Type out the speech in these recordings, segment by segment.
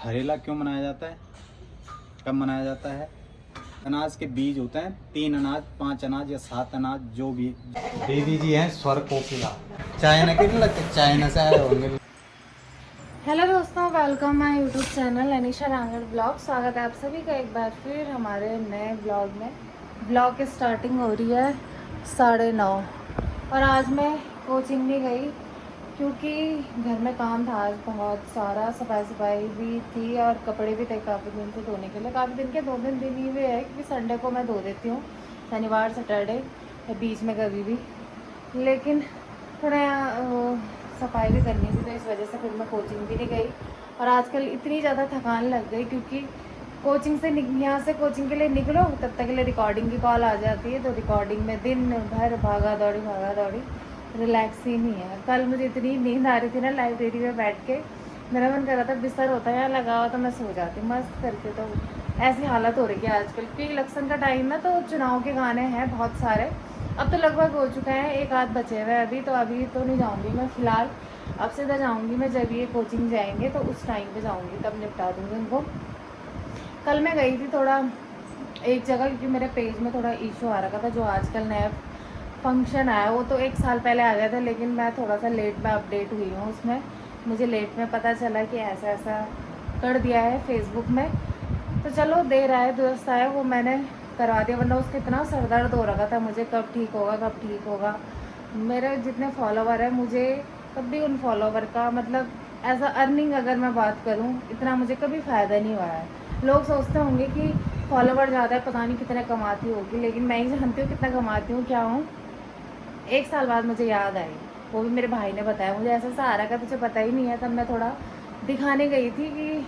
हरेला क्यों मनाया जाता है, कब मनाया जाता है? अनाज के बीज होते हैं 3 अनाज, 5 अनाज या 7 अनाज, जो भी। दीदी जी हैं स्वर कोकिला, चाइना के नहीं लगते, चाइना से आए होंगे। हेलो दोस्तों, welcome my YouTube channel Anisha Rangad blog. स्वागत है आप सभी का एक बार फिर हमारे नए ब्लॉग में। ब्लॉग की स्टार्टिंग हो रही है 9:30 और आज मैं कोचिंग नहीं गई क्योंकि घर में काम था आज बहुत सारा। सफाई भी थी और कपड़े भी थे काफ़ी दिन से धोने के लिए। काफ़ी दिन के 2 दिन ही हुए है क्योंकि संडे को मैं धो देती हूँ, शनिवार सैटरडे या बीच में कभी भी। लेकिन थोड़ा सफाई भी करनी थी तो इस वजह से फिर मैं कोचिंग भी नहीं गई। और आजकल इतनी ज़्यादा थकान लग गई क्योंकि कोचिंग से यहाँ से कोचिंग के लिए निकलो तब तक के लिए रिकॉर्डिंग की कॉल आ जाती है, तो रिकॉर्डिंग में दिन भर भागा दौड़ी, रिलैक्स ही नहीं है। कल मुझे इतनी नींद आ रही थी ना लाइब्रेरी में बैठ के, मेरा मन कर रहा था बिस्तर होता है यहाँ लगा हुआ तो मैं सो जाती मस्त करके। तो ऐसी हालत हो रही है आजकल क्योंकि इलेक्शन का टाइम है तो चुनाव के गाने हैं बहुत सारे। अब तो लगभग हो चुका है, एक आध बचे हुए अभी तो नहीं जाऊंगी मैं फ़िलहाल। अब सीधा जाऊंगी मैं जब ये कोचिंग जाएंगे तो उस टाइम पे जाऊंगी, तब निपटा दूंगी उनको। कल मैं गई थी थोड़ा एक जगह क्योंकि मेरे पेज में थोड़ा इशू आ रखा था। जो आजकल नया फंक्शन आया वो तो 1 साल पहले आ गया था, लेकिन मैं थोड़ा सा लेट में अपडेट हुई हूँ उसमें। मुझे लेट में पता चला कि ऐसा ऐसा कर दिया है फेसबुक में। तो चलो देर आए दुरुस्त आए, वो मैंने करवा दिया, वरना उसका इतना सर दर्द हो रखा था मुझे, कब ठीक होगा कब ठीक होगा। मेरे जितने फॉलोवर है मुझे कभी उन फॉलोवर का मतलब एज अ अर्निंग अगर मैं बात करूं इतना मुझे कभी फ़ायदा नहीं हुआ है। लोग सोचते होंगे कि फॉलोवर ज़्यादा है पता नहीं कितने कमाती होगी, लेकिन मैं ही जानती हूँ कितना कमाती हूँ क्या हूँ। 1 साल बाद मुझे याद आई, वो भी मेरे भाई ने बताया मुझे, ऐसा सहारा का तुझे पता ही नहीं है। तब मैं थोड़ा दिखाने गई थी कि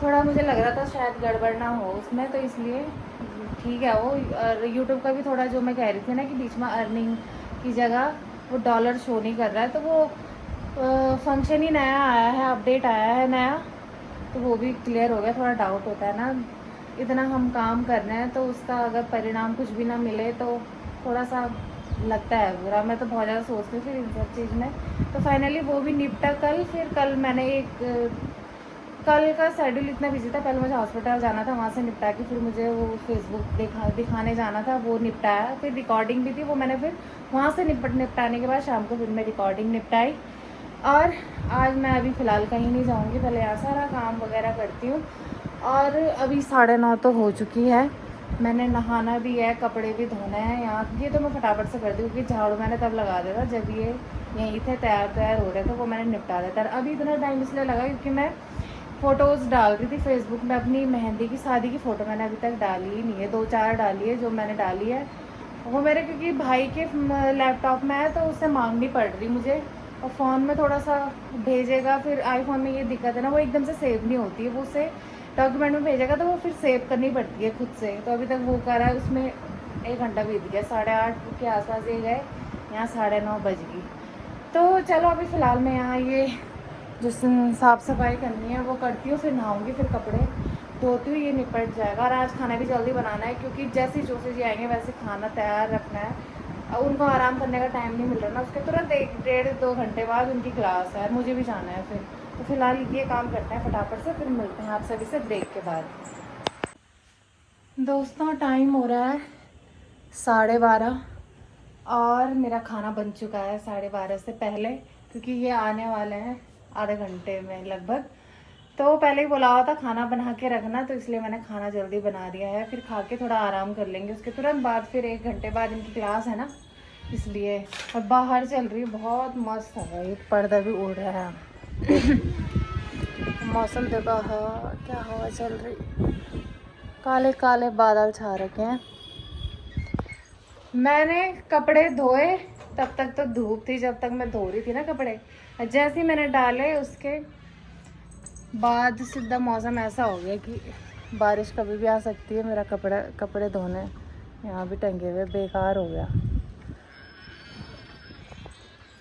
थोड़ा मुझे लग रहा था शायद गड़बड़ ना हो उसमें, तो इसलिए ठीक है वो। और यूट्यूब का भी थोड़ा जो मैं कह रही थी ना कि बीच में अर्निंग की जगह वो डॉलर शो नहीं कर रहा है, तो वो फंक्शन ही नया आया है, अपडेट आया है नया, तो वो भी क्लियर हो गया। थोड़ा डाउट होता है ना, इतना हम काम कर रहे हैं तो उसका अगर परिणाम कुछ भी ना मिले तो थोड़ा सा लगता है बुरा। मैं तो बहुत ज़्यादा सोचती हूँ फिर इन सब चीज़ में। तो फाइनली वो भी निपटा कल। फिर कल मैंने कल का शेड्यूल इतना बिजी था, पहले मुझे हॉस्पिटल जाना था, वहाँ से निपटा के फिर मुझे वो फेसबुक दिखाने जाना था, वो निपटाया। फिर रिकॉर्डिंग भी थी, वो मैंने फिर वहाँ से निपटाने के बाद शाम को फिर मैं रिकॉर्डिंग निपटाई। और आज मैं अभी फ़िलहाल कहीं नहीं जाऊँगी, पहले यहाँ सारा काम वगैरह करती हूँ। और अभी 9:30 तो हो चुकी है, मैंने नहाना भी है, कपड़े भी धोने हैं। यहाँ ये तो मैं फटाफट से कर दी क्योंकि झाड़ू मैंने तब लगा दिया था जब ये यहीं थे तैयार हो रहे थे, वो मैंने निपटा दिया था। अभी इतना टाइम इसलिए लगा क्योंकि मैं फ़ोटोज़ डाल रही थी फेसबुक में, अपनी मेहंदी की शादी की फ़ोटो मैंने अभी तक डाली ही नहीं है। 2-4 डाली है जो मैंने डाली है, वो मेरे क्योंकि भाई के लैपटॉप में है तो उससे मांगनी पड़ रही मुझे। और फ़ोन में थोड़ा सा भेजेगा, फिर आईफोन में ये दिक्कत है ना, वो एकदम से सेव नहीं होती है, वो उसे डॉक्यूमेंट में भेजेगा तो वो फिर सेव करनी पड़ती है खुद से। तो अभी तक वो कर रहा है, उसमें 1 घंटा बीत गया, 8:30 के आसपास ये गए, यहाँ 9:30 बज गई। तो चलो अभी फ़िलहाल मैं यहाँ ये जो साफ़ सफाई करनी है वो करती हूँ, फिर नहाऊंगी, फिर कपड़े धोती हूँ, ये निपट जाएगा। और आज खाना भी जल्दी बनाना है क्योंकि जैसे जोसे जी आएंगे वैसे खाना तैयार रखना है। और उनको आराम करने का टाइम नहीं मिल रहा ना, उसके तुरंत 1-1.5-2 घंटे बाद उनकी क्लास है, मुझे भी जाना है फिर। तो फिलहाल ये काम करते हैं फटाफट से, फिर मिलते हैं आप सभी से ब्रेक के बाद। दोस्तों टाइम हो रहा है 12:30 और मेरा खाना बन चुका है 12:30 से पहले, क्योंकि ये आने वाले हैं आधे घंटे में लगभग। तो पहले ही बोला हुआ था खाना बना के रखना, तो इसलिए मैंने खाना जल्दी बना दिया है। फिर खा के थोड़ा आराम कर लेंगे, उसके तुरंत बाद फिर 1 घंटे बाद इनकी क्लास है ना, इसलिए। और बाहर चल रही है बहुत मस्त हवा, ये पर्दा भी उड़ रहा है। मौसम देखो, हवा क्या हवा चल रही, काले काले बादल छा रखे हैं। मैंने कपड़े धोए तब तक तो धूप थी, जब तक मैं धो रही थी ना कपड़े, जैसे ही मैंने डाले उसके बाद सीधा मौसम ऐसा हो गया कि बारिश कभी भी आ सकती है। मेरा कपड़े धोने यहाँ भी टंगे हुए, बेकार हो गया।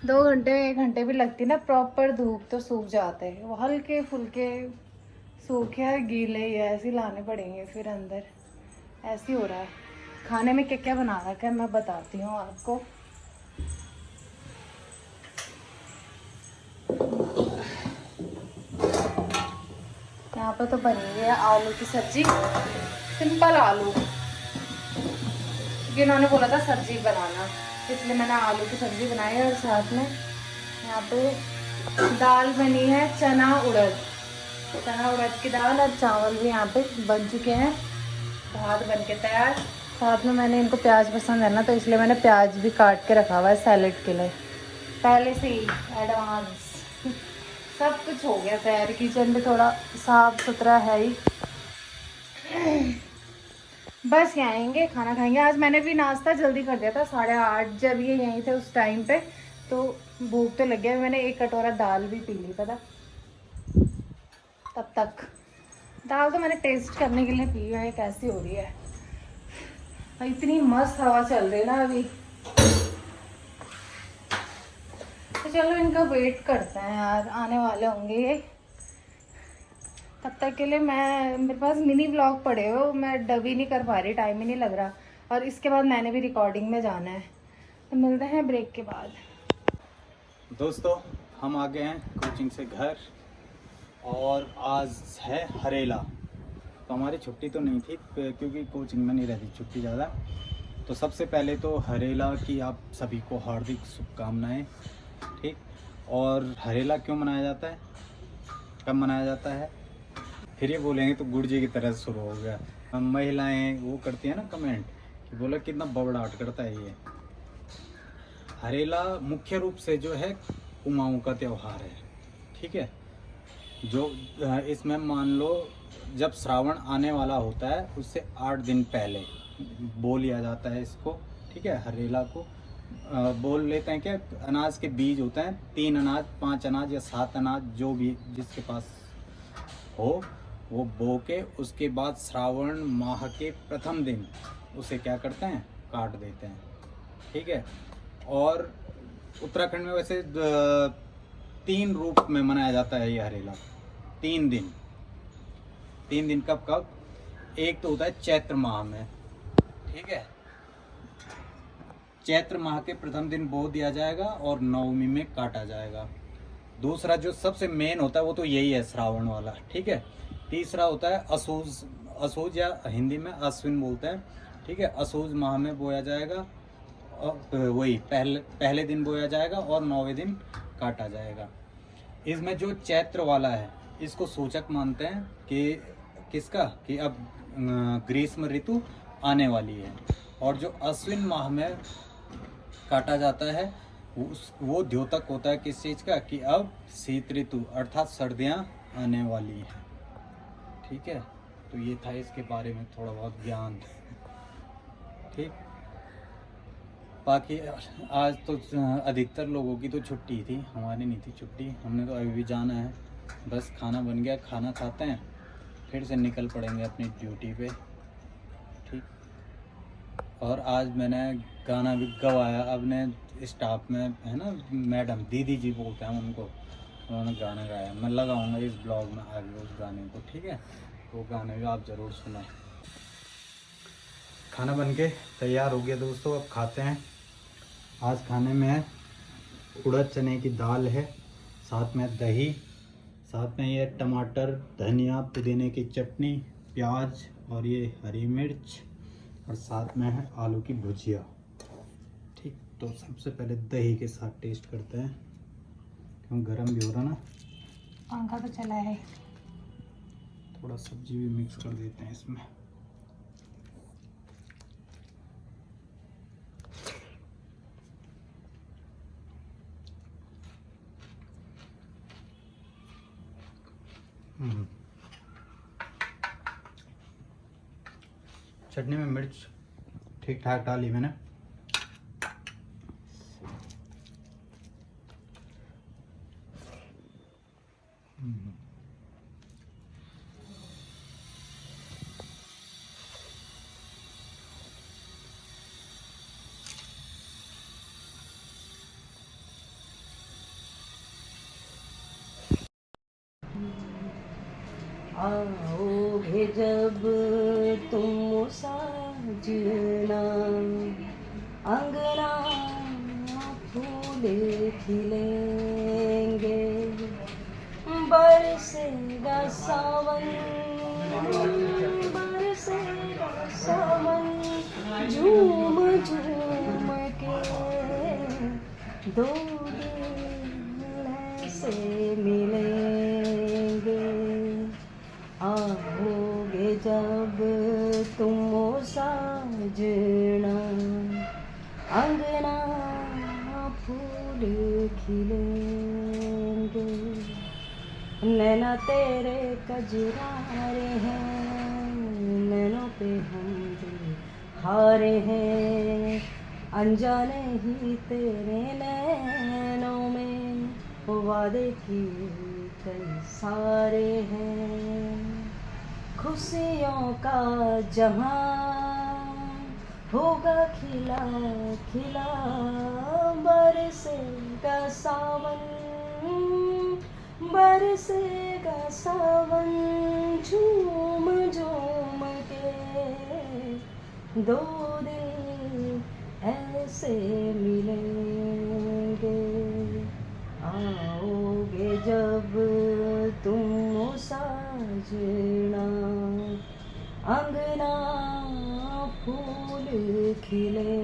2 घंटे 1 घंटे भी लगती ना प्रॉपर धूप तो सूख जाते हैं, वो हल्के फुल्के सूखे या गीले या ऐसे लाने पड़ेंगे फिर अंदर। ऐसे हो रहा है। खाने में क्या क्या बना रखा है मैं बताती हूँ आपको। यहाँ यहाँ पे तो बनी हुई है आलू की सब्जी, सिंपल आलू, क्योंकि उन्होंने बोला था सब्जी बनाना, इसलिए मैंने आलू की सब्जी बनाई है। और साथ में यहाँ पे दाल बनी है चना उड़द की दाल, और चावल भी यहाँ पे बन चुके हैं, भात बन के तैयार। साथ में मैंने इनको प्याज पसंद है ना, तो इसलिए मैंने प्याज भी काट के रखा हुआ है सैलेड के लिए, पहले से ही एडवांस। सब कुछ हो गया तैयार, किचन भी थोड़ा साफ सुथरा है ही। बस यहाँ आएंगे, खाना खाएंगे। आज मैंने भी नाश्ता जल्दी कर दिया था, 8:30 जब ये यहीं थे उस टाइम पे, तो भूख तो लग गया। मैंने 1 कटोरा दाल भी पी ली पता, तब तक दाल तो मैंने टेस्ट करने के लिए पी है कैसी हो रही है। और इतनी मस्त हवा चल रही है ना अभी, तो चलो इनका वेट करते हैं यार, आने वाले होंगे ये। तब तक के लिए मेरे पास मिनी व्लॉग पड़े हो, मैं डब ही नहीं कर पा रही, टाइम ही नहीं लग रहा। और इसके बाद मैंने भी रिकॉर्डिंग में जाना है, तो मिलते हैं ब्रेक के बाद। दोस्तों हम आ गए हैं कोचिंग से घर, और आज है हरेला। तो हमारी छुट्टी तो नहीं थी क्योंकि कोचिंग में नहीं रहती छुट्टी ज़्यादा। तो सबसे पहले तो हरेला की आप सभी को हार्दिक शुभकामनाएं। ठीक, और हरेला क्यों मनाया जाता है, कब मनाया जाता है, फिर ये बोलेंगे तो गुड़जी की तरह शुरू हो गया। महिलाएं वो करती हैं ना कमेंट कि बोला कितना बबड़ाहट करता है ये। हरेला मुख्य रूप से जो है कुमाऊं का त्यौहार है। ठीक है, जो इसमें मान लो जब श्रावण आने वाला होता है उससे 8 दिन पहले बो लिया जाता है इसको। ठीक है, हरेला को बोल लेते हैं क्या, अनाज के बीज होते हैं, 3 अनाज 5 अनाज या 7 अनाज जो भी जिसके पास हो वो बो के, उसके बाद श्रावण माह के प्रथम दिन उसे क्या करते हैं, काट देते हैं। ठीक है, और उत्तराखंड में वैसे 3 रूप में मनाया जाता है ये हरेला। 3 दिन कब कब, एक तो होता है चैत्र माह में। ठीक है, चैत्र माह के प्रथम दिन बो दिया जाएगा और नवमी में काटा जाएगा। दूसरा जो सबसे मेन होता है वो तो यही है, श्रावण वाला। ठीक है, तीसरा होता है असूज या हिंदी में अश्विन बोलते हैं। ठीक है, असूज माह में बोया जाएगा, और वही पहले दिन बोया जाएगा और 9वें दिन काटा जाएगा। इसमें जो चैत्र वाला है इसको सूचक मानते हैं कि किसका, कि अब ग्रीष्म ऋतु आने वाली है। और जो अश्विन माह में काटा जाता है वो द्योतक होता है किस चीज़ का, कि अब शीत ऋतु अर्थात सर्दियाँ आने वाली हैं। ठीक है, तो ये था इसके बारे में थोड़ा बहुत ज्ञान। ठीक, बाकी आज तो अधिकतर लोगों की तो छुट्टी थी, हमारी नहीं थी छुट्टी। हमने तो अभी भी जाना है, बस खाना बन गया, खाना खाते हैं फिर से निकल पड़ेंगे अपनी ड्यूटी पे। ठीक, और आज मैंने गाना भी गवाया अपने स्टाफ में, है ना मैडम, दीदी जी बोलते हैं उनको, उन्होंने गाना गाया। मैं लगाऊंगा इस ब्लॉग में आगे उस गाने को। ठीक है, वो गाने भी आप ज़रूर सुनाएं। खाना बन के तैयार हो गया दोस्तों, अब खाते हैं। आज खाने में उड़द चने की दाल है, साथ में दही, साथ में ये टमाटर, धनिया, पुदीने की चटनी, प्याज और ये हरी मिर्च, और साथ में है आलू की भुजिया। ठीक, तो सबसे पहले दही के साथ टेस्ट करते हैं, क्यों गरम भी हो रहा ना, पंखा तो चला है। थोड़ा सब्जी भी मिक्स कर देते हैं इसमें। चटनी में मिर्च ठीक ठाक डाली मैंने। आओगे जब तुम साजना, अंगना फूल खिलेंगे, बरसेगा सावन आओगे जब तुम ओ साजना, अंगना फूल खिलेंगे, नैना तेरे कजरारे हैं, नैनों पे हम हारे हैं, अनजाने ही तेरे नैनों में वादे किए कई सारे हैं, खुशियों का जहां होगा खिला खिला, बरसेगा सावन, बरसेगा सावन, झूम झूम के दो दिल ऐसे मिलेंगे, आओगे जब तुम ओ साजना, अंगना फूल खिलेंगे,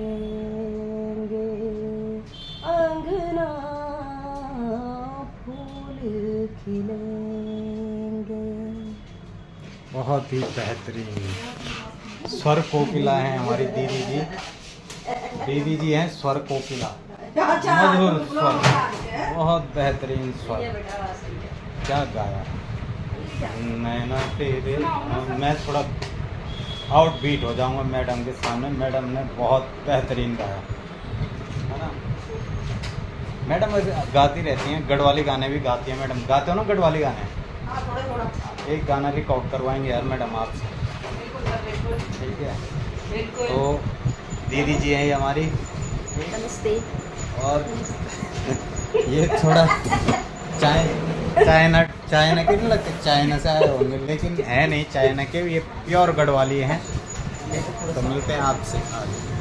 अंगना फूल खिलेंगे। बहुत ही बेहतरीन स्वर कोकिला है हमारी दीदी जी। दीदी जी हैं स्वर कोकिला, मधुर स्वर, बहुत बेहतरीन स्वर। क्या गाया नैना तेरे। मैं थोड़ा आउट बीट हो जाऊंगा मैडम के सामने। मैडम ने बहुत बेहतरीन गाया है ना। मैडम गाती रहती हैं, गढ़वाली गाने भी गाती हैं मैडम। गाते हो ना गढ़वाली गाने? एक गाना रिकॉर्ड करवाएंगे यार मैडम आपसे, ठीक है? तो दीदी जी हैं ये हमारी। नमस्ते। और ये थोड़ा चाइना के नहीं लगते, चाइना से आए होंगे, लेकिन है नहीं चाइना के, ये प्योर गढ़वाली हैं। तो मिलते हैं आपसे आगे।